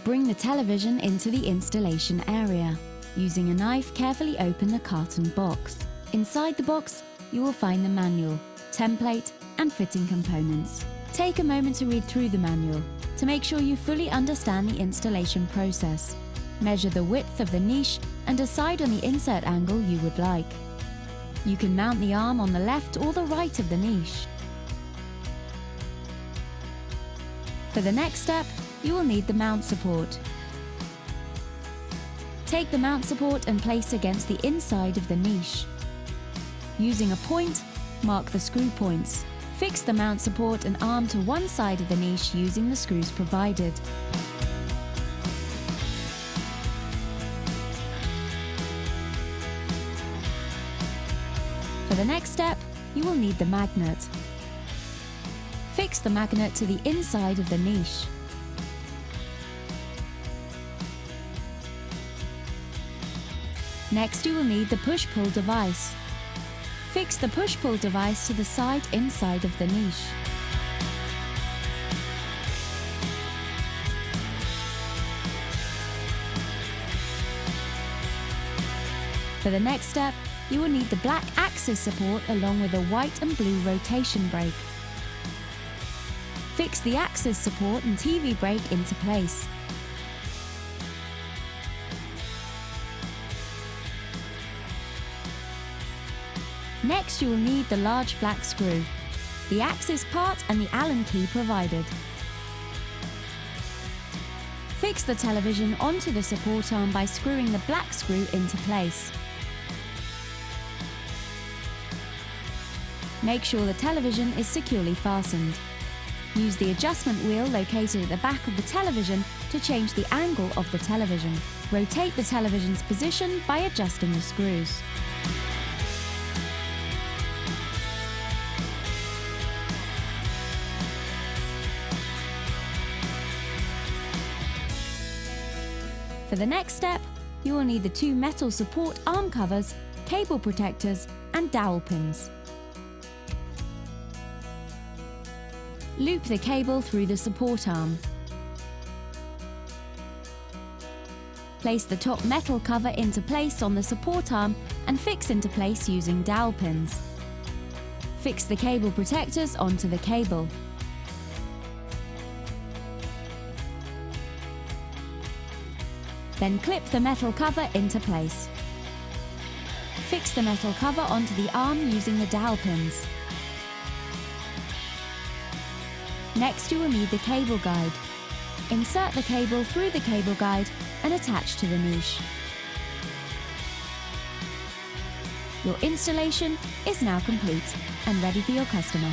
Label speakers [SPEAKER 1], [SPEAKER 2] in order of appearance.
[SPEAKER 1] bring the television into the installation area. Using a knife, carefully open the carton box. Inside the box, you will find the manual, template, and fitting components. Take a moment to read through the manual to make sure you fully understand the installation process. Measure the width of the niche and decide on the insert angle you would like. You can mount the arm on the left or the right of the niche. For the next step, you will need the mount support. Take the mount support and place against the inside of the niche. Using a point, mark the screw points. Fix the mount support and arm to one side of the niche using the screws provided. For the next step, you will need the magnet. Fix the magnet to the inside of the niche. Next, you will need the push-pull device. Fix the push-pull device to the side inside of the niche. For the next step, you will need the black axis support along with a white and blue rotation brake. Fix the axis support and TV brake into place. Next, you will need the large black screw, the axis part and the Allen key provided. Fix the television onto the support arm by screwing the black screw into place. Make sure the television is securely fastened. Use the adjustment wheel located at the back of the television to change the angle of the television. Rotate the television's position by adjusting the screws. For the next step, you will need the two metal support arm covers, cable protectors, and dowel pins. Loop the cable through the support arm. Place the top metal cover into place on the support arm and fix into place using dowel pins. Fix the cable protectors onto the cable. Then clip the metal cover into place. Fix the metal cover onto the arm using the dowel pins. Next, you will need the cable guide. Insert the cable through the cable guide and attach to the niche. Your installation is now complete and ready for your customer.